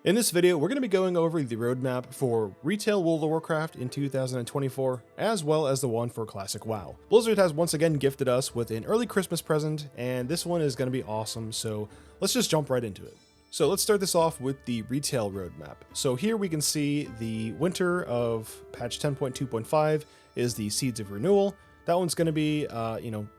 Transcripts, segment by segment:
In this video, we're going to be going over the roadmap for retail World of Warcraft in 2024, as well as the one for Classic WoW. Blizzard has once again gifted us with an early Christmas present, and this one is going to be awesome, so let's just jump right into it. So let's start this off with the retail roadmap. So here we can see the winter of patch 10.2.5 is the Seeds of Renewal. That one's going to be,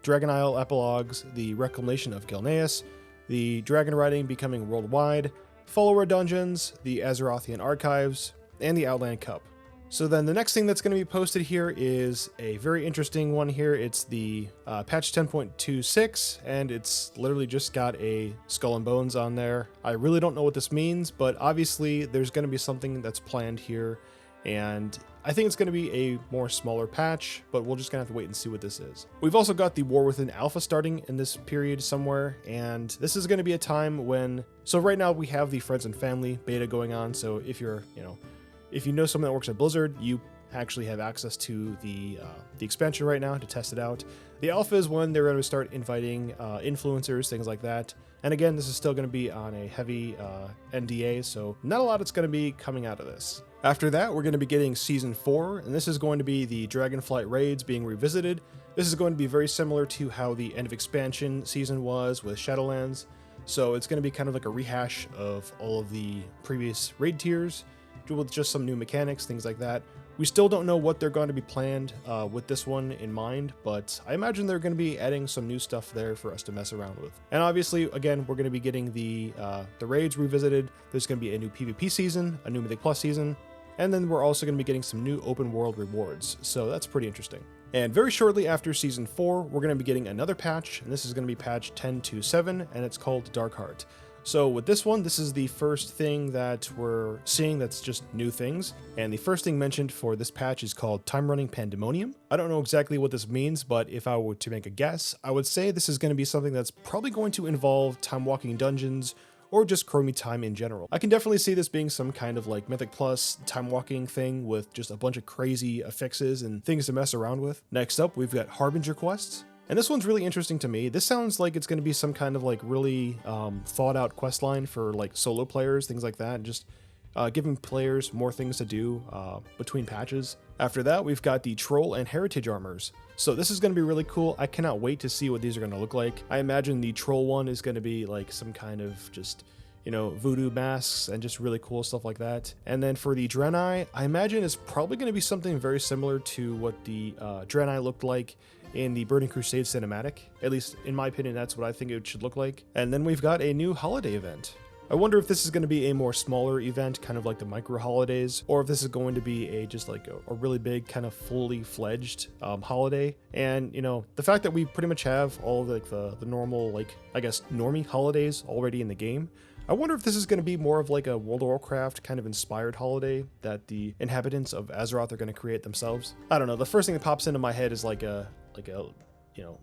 Dragon Isle epilogues, the Reclamation of Gilneas, the Dragon Riding becoming worldwide, follower dungeons, the Azerothian archives, and the Outland Cup. So then the next thing that's going to be posted here is a very interesting one here. It's the patch 10.26, and it's literally just got a skull and bones on there. I really don't know what this means, but obviously there's going to be something that's planned here, and I think it's going to be a more smaller patch, but we're just going to have to wait and see what this is. We've also got the War Within Alpha starting in this period somewhere, and this is going to be a time when... So right now we have the Friends and Family beta going on, so if you're, if you know someone that works at Blizzard, you actually have access to the expansion right now to test it out. The alpha is when they're going to start inviting influencers, things like that. And again, this is still going to be on a heavy NDA, so not a lot that's going to be coming out of this. After that, we're going to be getting Season 4, and this is going to be the Dragonflight raids being revisited. This is going to be very similar to how the end of expansion season was with Shadowlands. So it's going to be kind of like a rehash of all of the previous raid tiers, with just some new mechanics, things like that. We still don't know what they're going to be planned with this one in mind, but I imagine they're going to be adding some new stuff there for us to mess around with. And obviously, again, we're going to be getting the raids revisited. There's going to be a new PvP season, a new Mythic Plus season, and then we're also going to be getting some new open world rewards, so that's pretty interesting. And very shortly after Season 4, we're going to be getting another patch, and this is going to be patch 10.2.7, and it's called Dark Heart. So with this one, this is the first thing that we're seeing that's just new things, and the first thing mentioned for this patch is called Time Running Pandemonium. I don't know exactly what this means, but if I were to make a guess, I would say this is going to be something that's probably going to involve time walking dungeons, or just Chromie time in general. I can definitely see this being some kind of like Mythic Plus time walking thing with just a bunch of crazy affixes and things to mess around with. Next up, we've got Harbinger quests. And this one's really interesting to me. This sounds like it's going to be some kind of like really thought out quest line for like solo players, things like that, and just giving players more things to do between patches. After that, we've got the Troll and Heritage armors. So this is going to be really cool. I cannot wait to see what these are going to look like. I imagine the Troll one is going to be like some kind of just, voodoo masks and just really cool stuff like that. And then for the Draenei, I imagine it's probably going to be something very similar to what the Draenei looked like in the Burning Crusade cinematic. At least in my opinion, that's what I think it should look like. And then we've got a new holiday event. I wonder if this is going to be a more smaller event, kind of like the micro holidays, or if this is going to be a just like a really big kind of fully fledged holiday. And the fact that we pretty much have all of like the normal, like I guess normie holidays already in the game, I wonder if this is going to be more of like a World of Warcraft kind of inspired holiday that the inhabitants of Azeroth are going to create themselves. I don't know. The first thing that pops into my head is like a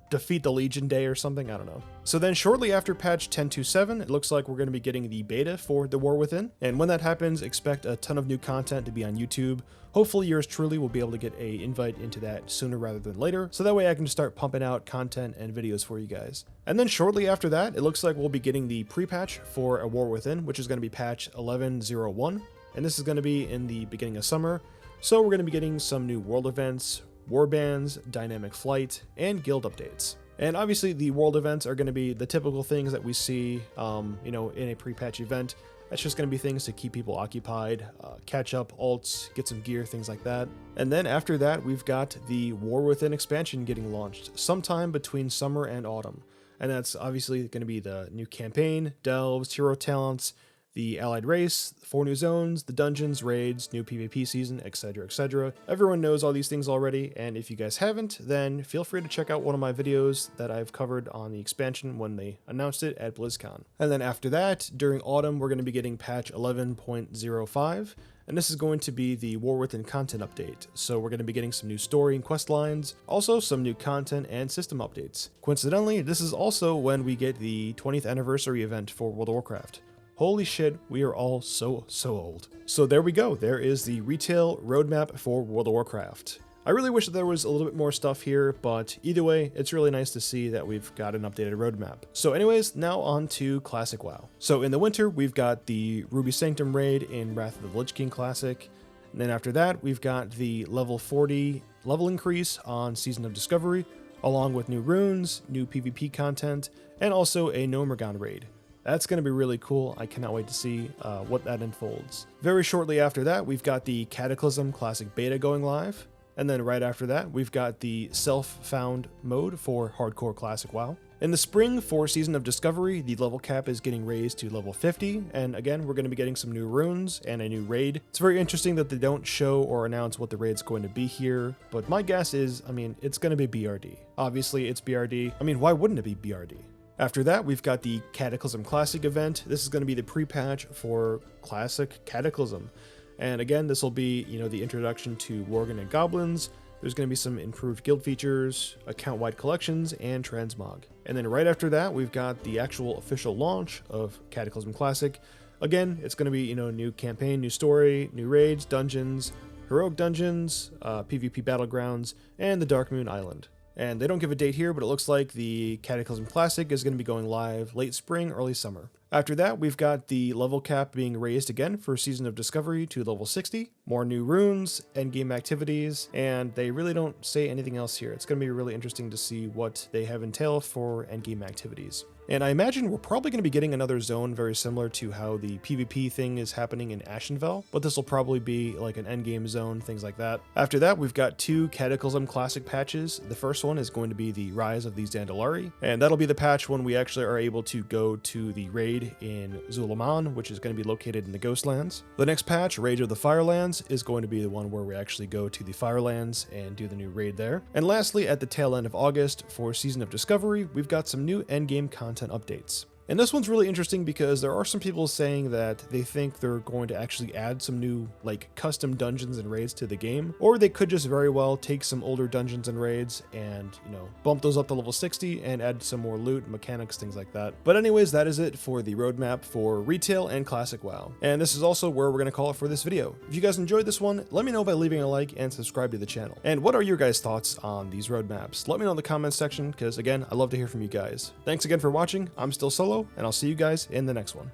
defeat the Legion Day or something, I don't know. So then shortly after patch 10.2.7, it looks like we're going to be getting the beta for The War Within. And when that happens, expect a ton of new content to be on YouTube. Hopefully yours truly will be able to get an invite into that sooner rather than later, so that way I can just start pumping out content and videos for you guys. And then shortly after that, it looks like we'll be getting the pre-patch for A War Within, which is going to be patch 11.01. And this is going to be in the beginning of summer. So we're going to be getting some new world events, warbands, dynamic flight, and guild updates. And obviously the world events are going to be the typical things that we see, in a pre-patch event. That's just going to be things to keep people occupied, catch up alts, get some gear, things like that. And then after that, we've got the War Within expansion getting launched sometime between summer and autumn. And that's obviously going to be the new campaign, delves, hero talents, the allied race, 4 new zones, the dungeons, raids, new PvP season, etc, etc. Everyone knows all these things already, and if you guys haven't, then feel free to check out one of my videos that I've covered on the expansion when they announced it at BlizzCon. And then after that, during autumn, we're going to be getting patch 11.05, and this is going to be the War Within content update. So we're going to be getting some new story and quest lines, also some new content and system updates. Coincidentally, this is also when we get the 20th anniversary event for World of Warcraft. Holy shit, we are all so old. So there we go. There is the retail roadmap for World of Warcraft. I really wish that there was a little bit more stuff here, but either way, it's really nice to see that we've got an updated roadmap. So anyways, now on to Classic WoW. So in the winter, we've got the Ruby Sanctum raid in Wrath of the Lich King Classic. And then after that, we've got the level 40 level increase on Season of Discovery, along with new runes, new PvP content, and also a Nomergon raid. That's going to be really cool. I cannot wait to see what that unfolds. Very shortly after that, we've got the Cataclysm Classic Beta going live. And then right after that, we've got the self-found mode for Hardcore Classic WoW. In the spring, for Season of Discovery, the level cap is getting raised to level 50, and again, we're going to be getting some new runes and a new raid. It's very interesting that they don't show or announce what the raid's going to be here, but my guess is, it's going to be BRD. Obviously, it's BRD. Why wouldn't it be BRD? After that, we've got the Cataclysm Classic event. This is going to be the pre-patch for Classic Cataclysm. And again, this will be, the introduction to Worgen and Goblins. There's going to be some improved guild features, account-wide collections, and transmog. And then right after that, we've got the actual official launch of Cataclysm Classic. Again, it's going to be, new campaign, new story, new raids, dungeons, heroic dungeons, PvP battlegrounds, and the Darkmoon Island. And they don't give a date here, but it looks like the Cataclysm Classic is going to be going live late spring, early summer. After that, we've got the level cap being raised again for Season of Discovery to level 60, more new runes, endgame activities, and they really don't say anything else here. It's going to be really interesting to see what they have entailed for endgame activities. And I imagine we're probably going to be getting another zone very similar to how the PvP thing is happening in Ashenvale, but this will probably be like an endgame zone, things like that. After that, we've got two Cataclysm Classic patches. The first one is going to be the Rise of the Zandalari, and that'll be the patch when we actually are able to go to the raid in Zulaman, which is going to be located in the Ghostlands. The next patch, Rage of the Firelands, is going to be the one where we actually go to the Firelands and do the new raid there. And lastly, at the tail end of August, for Season of Discovery, we've got some new endgame content updates. And this one's really interesting because there are some people saying that they think they're going to actually add some new, custom dungeons and raids to the game, or they could just very well take some older dungeons and raids and, bump those up to level 60 and add some more loot, mechanics, things like that. But anyways, that is it for the roadmap for Retail and Classic WoW. And this is also where we're going to call it for this video. If you guys enjoyed this one, let me know by leaving a like and subscribe to the channel. And what are your guys' thoughts on these roadmaps? Let me know in the comments section, because again, I love to hear from you guys. Thanks again for watching. I'm still Solo, and I'll see you guys in the next one.